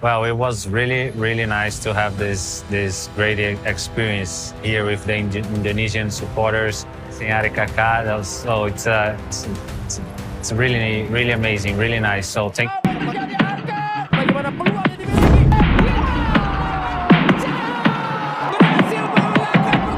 Well, it was really nice to have this great experience here with the Indonesian supporters. Seeing Ari Kaká, it's really amazing, really nice. So thank. Bagaimana peluang yang dimiliki? Berhasil mengulangan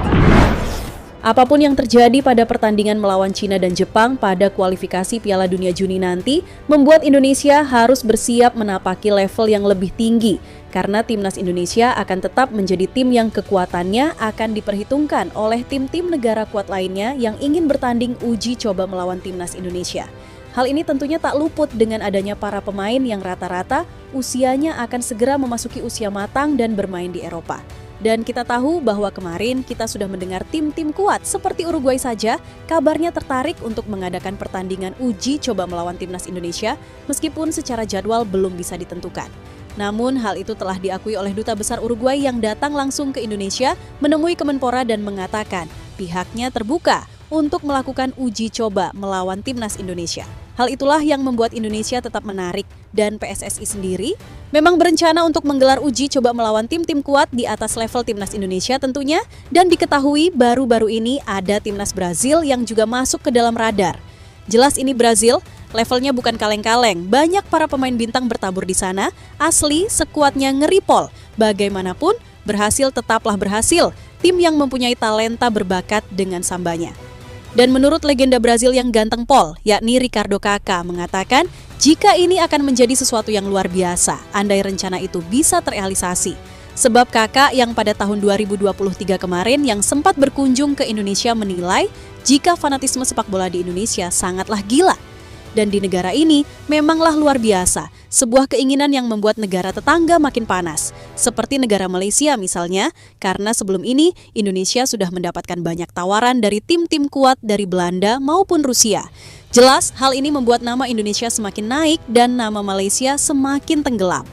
Apapun yang terjadi pada pertandingan melawan Cina dan Jepang pada kualifikasi Piala Dunia Juni nanti, membuat Indonesia harus bersiap menapaki level yang lebih tinggi, karena timnas Indonesia akan tetap menjadi tim yang kekuatannya akan diperhitungkan oleh tim-tim negara kuat lainnya yang ingin bertanding uji coba melawan timnas Indonesia. Hal ini tentunya tak luput dengan adanya para pemain yang rata-rata usianya akan segera memasuki usia matang dan bermain di Eropa. Dan kita tahu bahwa kemarin kita sudah mendengar tim-tim kuat seperti Uruguay saja kabarnya tertarik untuk mengadakan pertandingan uji coba melawan timnas Indonesia meskipun secara jadwal belum bisa ditentukan. Namun hal itu telah diakui oleh Duta Besar Uruguay yang datang langsung ke Indonesia menemui Kemenpora dan mengatakan pihaknya terbuka untuk melakukan uji coba melawan timnas Indonesia. Hal itulah yang membuat Indonesia tetap menarik dan PSSI sendiri memang berencana untuk menggelar uji coba melawan tim-tim kuat di atas level timnas Indonesia tentunya, dan diketahui baru-baru ini ada timnas Brazil yang juga masuk ke dalam radar. Jelas ini Brazil, levelnya bukan kaleng-kaleng, banyak para pemain bintang bertabur di sana, asli sekuatnya ngeri pol. Bagaimanapun, berhasil tetaplah berhasil, tim yang mempunyai talenta berbakat dengan sambanya. Dan menurut legenda Brazil yang ganteng pol, yakni Ricardo Kaká, mengatakan jika ini akan menjadi sesuatu yang luar biasa, andai rencana itu bisa terrealisasi. Sebab Kaká yang pada tahun 2023 kemarin yang sempat berkunjung ke Indonesia menilai jika fanatisme sepak bola di Indonesia sangatlah gila. Dan di negara ini memanglah luar biasa, sebuah keinginan yang membuat negara tetangga makin panas. Seperti negara Malaysia misalnya, karena sebelum ini Indonesia sudah mendapatkan banyak tawaran dari tim-tim kuat dari Belanda maupun Rusia. Jelas hal ini membuat nama Indonesia semakin naik dan nama Malaysia semakin tenggelam.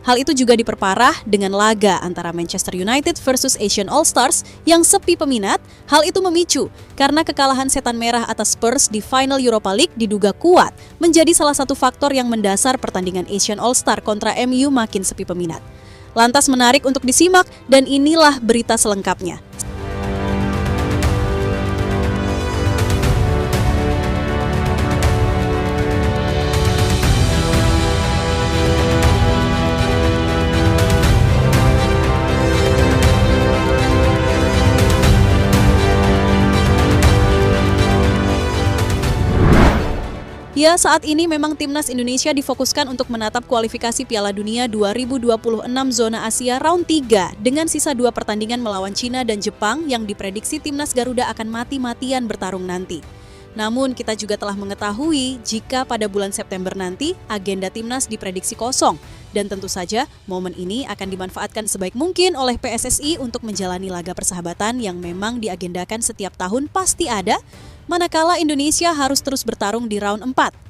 Hal itu juga diperparah dengan laga antara Manchester United versus Asian All-Stars yang sepi peminat. Hal itu memicu karena kekalahan setan merah atas Spurs di final Europa League diduga kuat menjadi salah satu faktor yang mendasar pertandingan Asian All-Star kontra MU makin sepi peminat. Lantas menarik untuk disimak dan inilah berita selengkapnya. Ya, saat ini memang timnas Indonesia difokuskan untuk menatap kualifikasi Piala Dunia 2026 zona Asia round 3 dengan sisa 2 pertandingan melawan Cina dan Jepang yang diprediksi timnas Garuda akan mati-matian bertarung nanti. Namun kita juga telah mengetahui jika pada bulan September nanti agenda timnas diprediksi kosong dan tentu saja momen ini akan dimanfaatkan sebaik mungkin oleh PSSI untuk menjalani laga persahabatan yang memang diagendakan setiap tahun pasti ada, manakala Indonesia harus terus bertarung di round 4.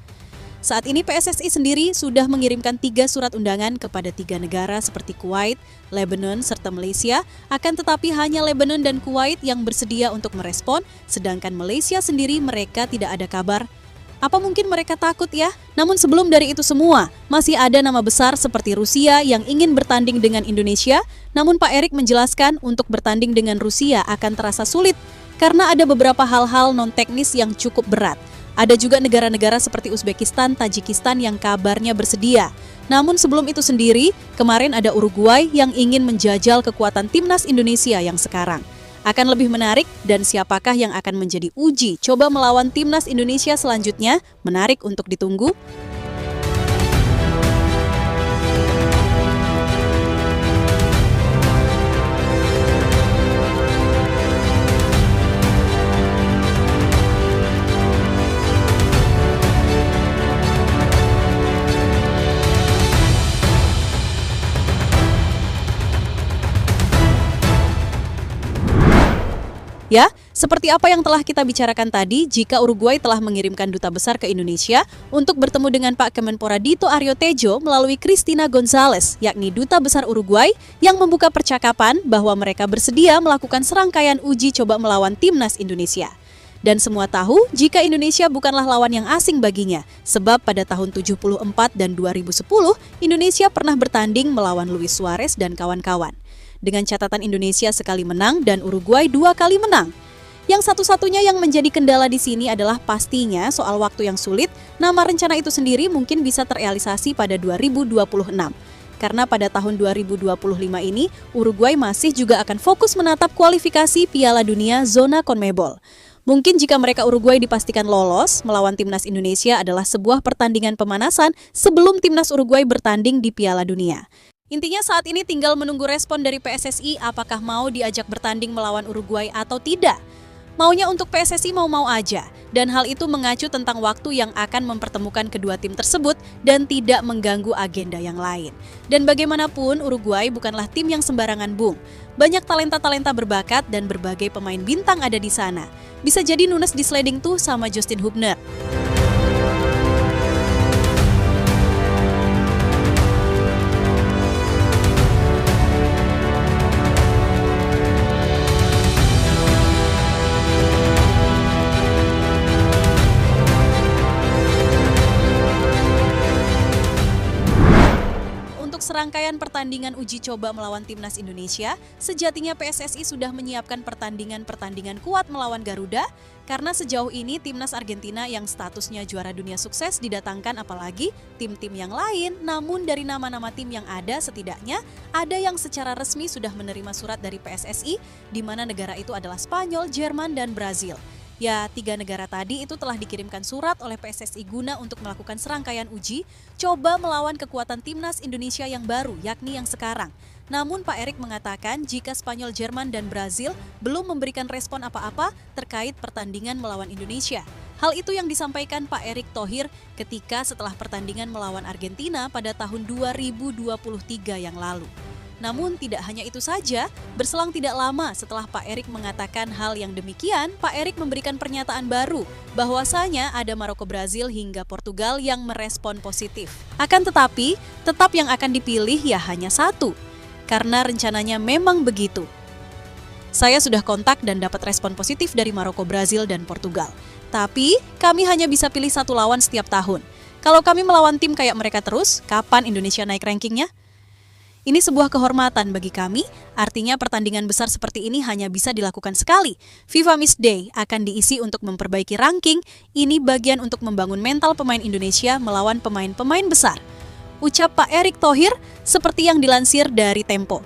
Saat ini PSSI sendiri sudah mengirimkan 3 surat undangan kepada 3 negara seperti Kuwait, Lebanon, serta Malaysia, akan tetapi hanya Lebanon dan Kuwait yang bersedia untuk merespon, sedangkan Malaysia sendiri mereka tidak ada kabar. Apa mungkin mereka takut ya? Namun sebelum dari itu semua, masih ada nama besar seperti Rusia yang ingin bertanding dengan Indonesia, namun Pak Erik menjelaskan untuk bertanding dengan Rusia akan terasa sulit, karena ada beberapa hal-hal non-teknis yang cukup berat. Ada juga negara-negara seperti Uzbekistan, Tajikistan yang kabarnya bersedia. Namun sebelum itu sendiri, kemarin ada Uruguay yang ingin menjajal kekuatan timnas Indonesia yang sekarang. Akan lebih menarik dan siapakah yang akan menjadi uji coba melawan timnas Indonesia selanjutnya? Menarik untuk ditunggu. Ya, seperti apa yang telah kita bicarakan tadi, jika Uruguay telah mengirimkan duta besar ke Indonesia untuk bertemu dengan Pak Kemenpora Dito Aryo Tejo melalui Cristina Gonzalez, yakni duta besar Uruguay yang membuka percakapan bahwa mereka bersedia melakukan serangkaian uji coba melawan timnas Indonesia. Dan semua tahu jika Indonesia bukanlah lawan yang asing baginya, sebab pada tahun 74 dan 2010, Indonesia pernah bertanding melawan Luis Suarez dan kawan-kawan. Dengan catatan Indonesia sekali menang dan Uruguay 2 kali menang. Yang satu-satunya yang menjadi kendala di sini adalah pastinya soal waktu yang sulit. Nama rencana itu sendiri mungkin bisa terrealisasi pada 2026. Karena pada tahun 2025 ini, Uruguay masih juga akan fokus menatap kualifikasi Piala Dunia zona CONMEBOL. Mungkin jika mereka Uruguay dipastikan lolos, melawan timnas Indonesia adalah sebuah pertandingan pemanasan sebelum timnas Uruguay bertanding di Piala Dunia. Intinya saat ini tinggal menunggu respon dari PSSI apakah mau diajak bertanding melawan Uruguay atau tidak. Maunya untuk PSSI mau-mau aja, dan hal itu mengacu tentang waktu yang akan mempertemukan kedua tim tersebut dan tidak mengganggu agenda yang lain. Dan bagaimanapun, Uruguay bukanlah tim yang sembarangan, Bung. Banyak talenta-talenta berbakat dan berbagai pemain bintang ada di sana. Bisa jadi Nunes di sliding tuh sama Justin Hubner. Serangkaian pertandingan uji coba melawan timnas Indonesia, sejatinya PSSI sudah menyiapkan pertandingan-pertandingan kuat melawan Garuda, karena sejauh ini timnas Argentina yang statusnya juara dunia sukses didatangkan apalagi tim-tim yang lain, namun dari nama-nama tim yang ada setidaknya ada yang secara resmi sudah menerima surat dari PSSI, di mana negara itu adalah Spanyol, Jerman, dan Brazil. Ya, 3 negara tadi itu telah dikirimkan surat oleh PSSI guna untuk melakukan serangkaian uji coba melawan kekuatan timnas Indonesia yang baru, yakni yang sekarang. Namun Pak Erik mengatakan jika Spanyol, Jerman, dan Brazil belum memberikan respon apa-apa terkait pertandingan melawan Indonesia. Hal itu yang disampaikan Pak Erick Thohir ketika setelah pertandingan melawan Argentina pada tahun 2023 yang lalu. Namun tidak hanya itu saja, berselang tidak lama setelah Pak Erik mengatakan hal yang demikian, Pak Erik memberikan pernyataan baru bahwasanya ada Maroko, Brazil hingga Portugal yang merespon positif. Akan tetapi, tetap yang akan dipilih ya hanya satu, karena rencananya memang begitu. Saya sudah kontak dan dapat respon positif dari Maroko, Brazil, dan Portugal. Tapi, kami hanya bisa pilih satu lawan setiap tahun. Kalau kami melawan tim kayak mereka terus, kapan Indonesia naik rankingnya? Ini sebuah kehormatan bagi kami, artinya pertandingan besar seperti ini hanya bisa dilakukan sekali. FIFA Match Day akan diisi untuk memperbaiki ranking, ini bagian untuk membangun mental pemain Indonesia melawan pemain-pemain besar. Ucap Pak Erick Thohir seperti yang dilansir dari Tempo.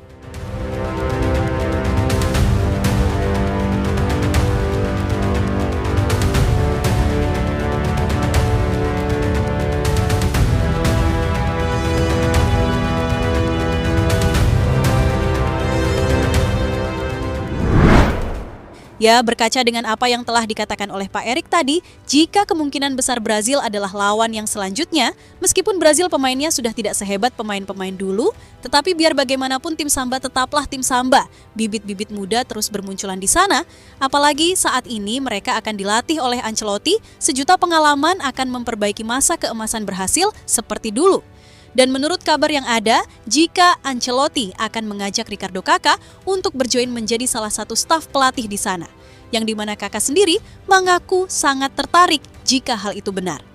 Ya, berkaca dengan apa yang telah dikatakan oleh Pak Erik tadi, jika kemungkinan besar Brazil adalah lawan yang selanjutnya, meskipun Brazil pemainnya sudah tidak sehebat pemain-pemain dulu, tetapi biar bagaimanapun tim Samba tetaplah tim Samba. Bibit-bibit muda terus bermunculan di sana, apalagi saat ini mereka akan dilatih oleh Ancelotti, sejuta pengalaman akan memperbaiki masa keemasan berhasil seperti dulu. Dan menurut kabar yang ada, jika Ancelotti akan mengajak Ricardo Kakak untuk berjoin menjadi salah satu staf pelatih di sana, yang dimana Kakak sendiri mengaku sangat tertarik jika hal itu benar.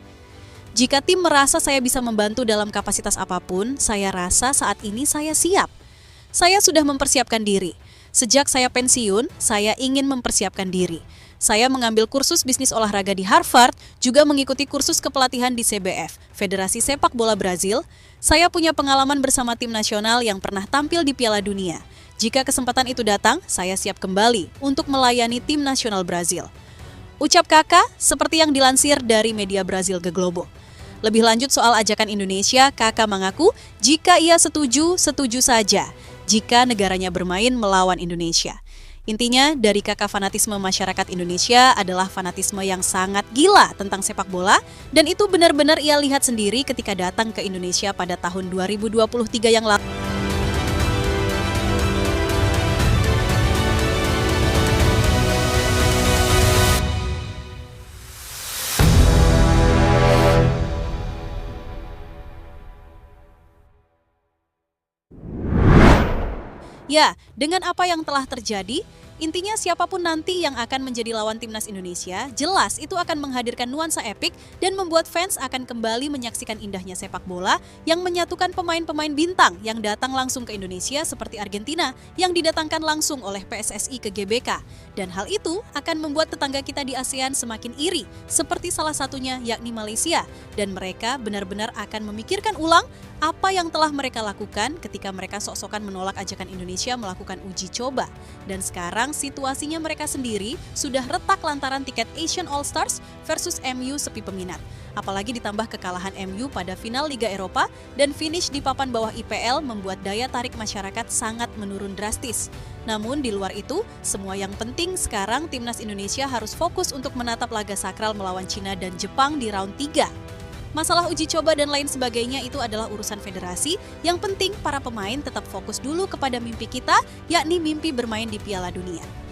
Jika tim merasa saya bisa membantu dalam kapasitas apapun, saya rasa saat ini saya siap. Saya sudah mempersiapkan diri. Sejak saya pensiun, saya ingin mempersiapkan diri. Saya mengambil kursus bisnis olahraga di Harvard, juga mengikuti kursus kepelatihan di CBF, Federasi Sepak Bola Brazil. Saya punya pengalaman bersama tim nasional yang pernah tampil di Piala Dunia. Jika kesempatan itu datang, saya siap kembali untuk melayani tim nasional Brazil. Ucap Kakak seperti yang dilansir dari media Brazil The Globo. Lebih lanjut soal ajakan Indonesia, Kakak mengaku jika ia setuju, setuju saja jika negaranya bermain melawan Indonesia. Intinya, dari Kakak fanatisme masyarakat Indonesia adalah fanatisme yang sangat gila tentang sepak bola, dan itu benar-benar ia lihat sendiri ketika datang ke Indonesia pada tahun 2023 yang lalu. Ya, dengan apa yang telah terjadi, Intinya siapapun nanti yang akan menjadi lawan timnas Indonesia, jelas itu akan menghadirkan nuansa epik dan membuat fans akan kembali menyaksikan indahnya sepak bola yang menyatukan pemain-pemain bintang yang datang langsung ke Indonesia seperti Argentina yang didatangkan langsung oleh PSSI ke GBK. Dan hal itu akan membuat tetangga kita di ASEAN semakin iri, seperti salah satunya yakni Malaysia. Dan mereka benar-benar akan memikirkan ulang apa yang telah mereka lakukan ketika mereka sok-sokan menolak ajakan Indonesia melakukan uji coba. Dan sekarang situasinya mereka sendiri sudah retak lantaran tiket Asian All Stars versus MU sepi peminat. Apalagi ditambah kekalahan MU pada final Liga Eropa dan finish di papan bawah IPL membuat daya tarik masyarakat sangat menurun drastis. Namun di luar itu, semua yang penting sekarang timnas Indonesia harus fokus untuk menatap laga sakral melawan Cina dan Jepang di round 3. Masalah uji coba dan lain sebagainya itu adalah urusan federasi. Yang penting para pemain tetap fokus dulu kepada mimpi kita, yakni mimpi bermain di Piala Dunia.